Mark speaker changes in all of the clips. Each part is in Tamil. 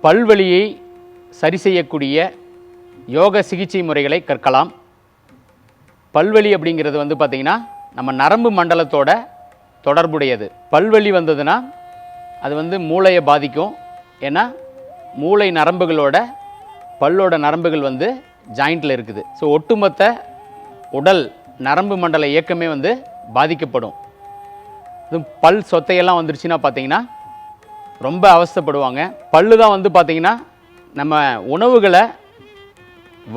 Speaker 1: பல்வலியை சரி செய்யக்கூடிய யோக சிகிச்சை முறைகளை கற்கலாம். பல்வலி அப்படிங்கிறது வந்து பார்த்திங்கன்னா நம்ம நரம்பு மண்டலத்தோட தொடர்புடையது. பல்வலி வந்ததுன்னா அது வந்து மூளையை பாதிக்கும். ஏன்னா மூளை நரம்புகளோட பல்லோட நரம்புகள் வந்து ஜாயிண்டில் இருக்குது. ஸோ ஒட்டுமொத்த உடல் நரம்பு மண்டல இயக்கமே வந்து பாதிக்கப்படும். இது பல் சொத்தையெல்லாம் வந்துருச்சுன்னா பார்த்திங்கன்னா ரொம்ப அவஸ்தைப்படுவாங்க. பல்லு தான் வந்து பார்த்திங்கன்னா நம்ம உணவுகளை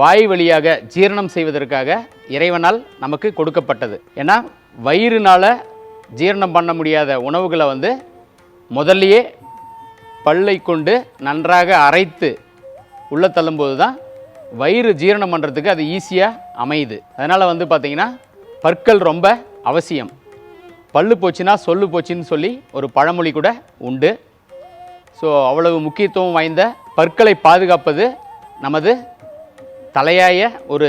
Speaker 1: வாய் வழியாக ஜீரணம் செய்வதற்காக இறைவனால் நமக்கு கொடுக்கப்பட்டது. ஏன்னா வயிறுனால் ஜீரணம் பண்ண முடியாத உணவுகளை வந்து முதல்லையே பல்லை கொண்டு நன்றாக அரைத்து உள்ளே தள்ளும்போது தான் வயிறு ஜீரணம் பண்ணுறதுக்கு அது ஈஸியாக அமையுது. அதனால் வந்து பார்த்திங்கன்னா பற்கள் ரொம்ப அவசியம். பல்லு போச்சுன்னா சொல்லு போச்சுன்னு சொல்லி ஒரு பழமொழி கூட உண்டு. ஸோ அவ்வளவு முக்கியத்துவம் வாய்ந்த பற்களை பாதுகாப்பது நமது தலையாய ஒரு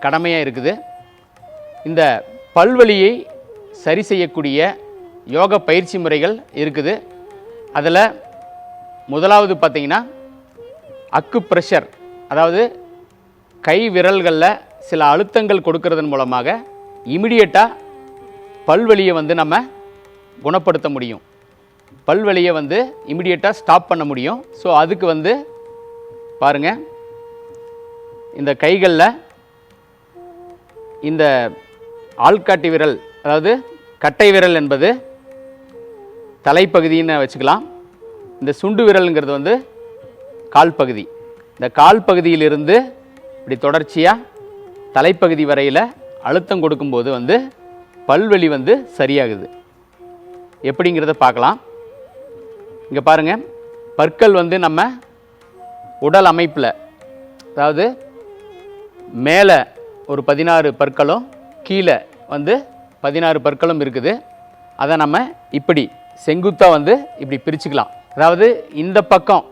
Speaker 1: கடமையாக இருக்குது. இந்த பல்வலியை சரி செய்யக்கூடிய யோக பயிற்சி முறைகள் இருக்குது. அதில் முதலாவது பார்த்திங்கன்னா அக்கு ப்ரெஷர், அதாவது கை விரல்களில் சில அழுத்தங்கள் கொடுக்கறதன் மூலமாக இமிடியேட்டாக பல்வலியை வந்து நம்ம குணப்படுத்த முடியும். பல்வலியை வந்து இமிடியேட்டாக ஸ்டாப் பண்ண முடியும். ஸோ அதுக்கு வந்து பாருங்கள், இந்த கைகளில் இந்த ஆள்காட்டி விரல், அதாவது கட்டை விரல் என்பது தலைப்பகுதின்னு வச்சுக்கலாம். இந்த சுண்டு விரலுங்கிறது வந்து கால் பகுதி. இந்த கால் பகுதியிலிருந்து இப்படி தொடர்ச்சியாக தலைப்பகுதி வரையில் அழுத்தம் கொடுக்கும்போது வந்து பல்வலி வந்து சரியாகுது. எப்படிங்கிறத பார்க்கலாம். இங்கே பாருங்கள், பற்கள் வந்து நம்ம உடல் அமைப்பில், அதாவது மேலே ஒரு 16 பற்களும் கீழே வந்து 16 பற்களும் இருக்குது. அதை நம்ம இப்படி செங்குத்தாக வந்து இப்படி பிரிச்சுக்கலாம். அதாவது இந்த பக்கம்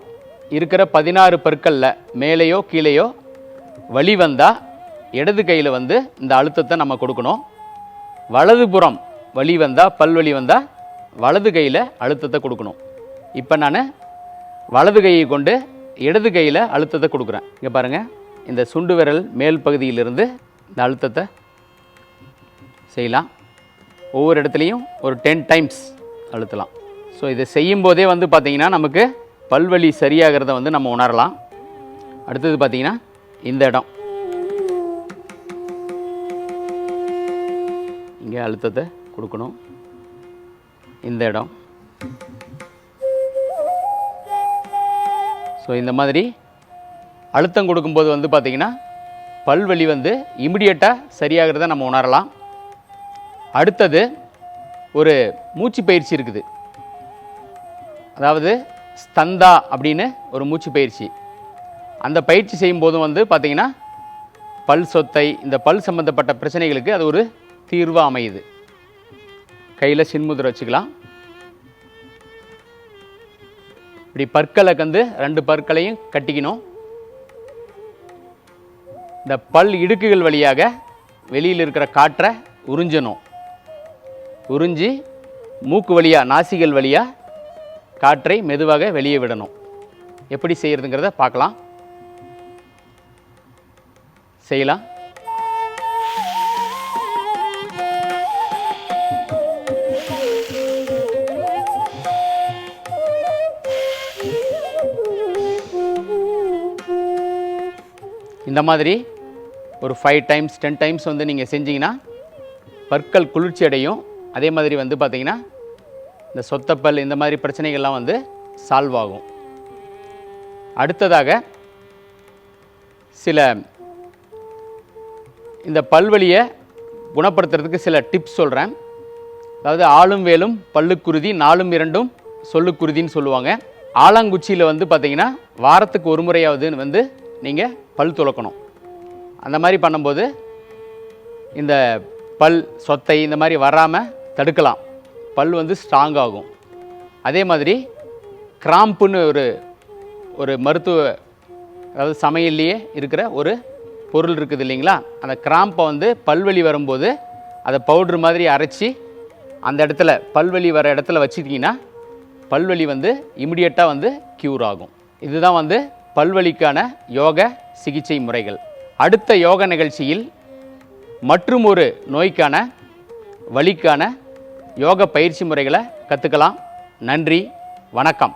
Speaker 1: இருக்கிற 16 பற்களில் மேலேயோ கீழேயோ வலி வந்தால் இடது கையில் வந்து இந்த அழுத்தத்தை நம்ம கொடுக்கணும். வலதுபுறம் வலி வந்தால், பல்வலி வந்தால் வலது கையில் அழுத்தத்தை கொடுக்கணும். இப்போ நான் வலது கையை கொண்டு இடது கையில் அழுத்தத்தை கொடுக்குறேன். இங்கே பாருங்கள், இந்த சுண்டு விரல் மேல் பகுதியிலிருந்து இந்த அழுத்தத்தை செய்யலாம். ஒவ்வொரு இடத்துலையும் ஒரு 10 டைம்ஸ் அழுத்தலாம். ஸோ இதை செய்யும்போதே வந்து பார்த்திங்கன்னா நமக்கு பல்வலி சரியாகிறத வந்து நம்ம உணரலாம். அடுத்தது பார்த்திங்கன்னா இந்த இடம், இங்கே அழுத்தத்தை கொடுக்கணும். இந்த இடம். ஸோ இந்த மாதிரி அழுத்தம் கொடுக்கும்போது வந்து பார்த்திங்கன்னா பல்வலி வந்து இமிடியேட்டாக சரியாகிறத நம்ம உணரலாம். அடுத்தது ஒரு மூச்சு பயிற்சி இருக்குது. அதாவது ஸ்தந்தா அப்படின்னு ஒரு மூச்சு பயிற்சி. அந்த பயிற்சி செய்யும்போதும் வந்து பார்த்திங்கன்னா பல் சொத்தை, இந்த பல் சம்பந்தப்பட்ட பிரச்சனைகளுக்கு அது ஒரு தீர்வாக அமையுது. கையில் சின்முதிரை வச்சுக்கலாம். இப்படி பற்களை கந்து 2 பற்களையும் கட்டிக்கணும். இந்த பல் இடுக்குகள் வழியாக வெளியில் இருக்கிற காற்றை உறிஞ்சணும். உறிஞ்சி மூக்கு வழியாக, நாசிகள் வழியாக காற்றை மெதுவாக வெளியே விடணும். எப்படி செய்கிறதுங்கிறத பார்க்கலாம். செய்யலாம். இந்த மாதிரி ஒரு 5 டைம்ஸ் 10 டைம்ஸ் வந்து நீங்கள் செஞ்சீங்கன்னா பற்கள் குளிர்ச்சி அடையும். அதே மாதிரி வந்து பார்த்திங்கன்னா இந்த சொத்தப்பல் இந்த மாதிரி பிரச்சனைகள்லாம் வந்து சால்வ் ஆகும். அடுத்ததாக சில இந்த பல்வலியை குணப்படுத்துறதுக்கு சில டிப்ஸ் சொல்கிறேன். அதாவது ஆளும் வேலும் பல்லுக்குருதி, நாளும் இரண்டும் சொல்லுக்குருதின்னு சொல்லுவாங்க. ஆலாங்குச்சியில் வந்து பார்த்திங்கன்னா வாரத்துக்கு ஒரு முறையாவது வந்து நீங்கள் பல் துலக்கணும். அந்த மாதிரி பண்ணும்போது இந்த பல் சொத்தை இந்த மாதிரி வராமல் தடுக்கலாம். பல் வந்து ஸ்ட்ராங் ஆகும். அதே மாதிரி கிராம்புன்னு ஒரு மருத்துவ, அதாவது சமையல்லையே இருக்கிற ஒரு பொருள் இருக்குது இல்லைங்களா, அந்த கிராம்பை வந்து பல்வலி வரும்போது அதை பவுட்ரு மாதிரி அரைச்சி அந்த இடத்துல பல்வலி வர இடத்துல வச்சுக்கிட்டிங்கன்னா பல்வலி வந்து இமிடியேட்டாக வந்து க்யூர் ஆகும். இதுதான் வந்து பல்வலிக்கான யோக சிகிச்சை முறைகள். அடுத்த யோக நிகழ்ச்சியில் மற்றும் ஒரு நோய்க்கான வலிக்கான யோக பயிற்சி முறைகளை கற்றுக்கலாம். நன்றி, வணக்கம்.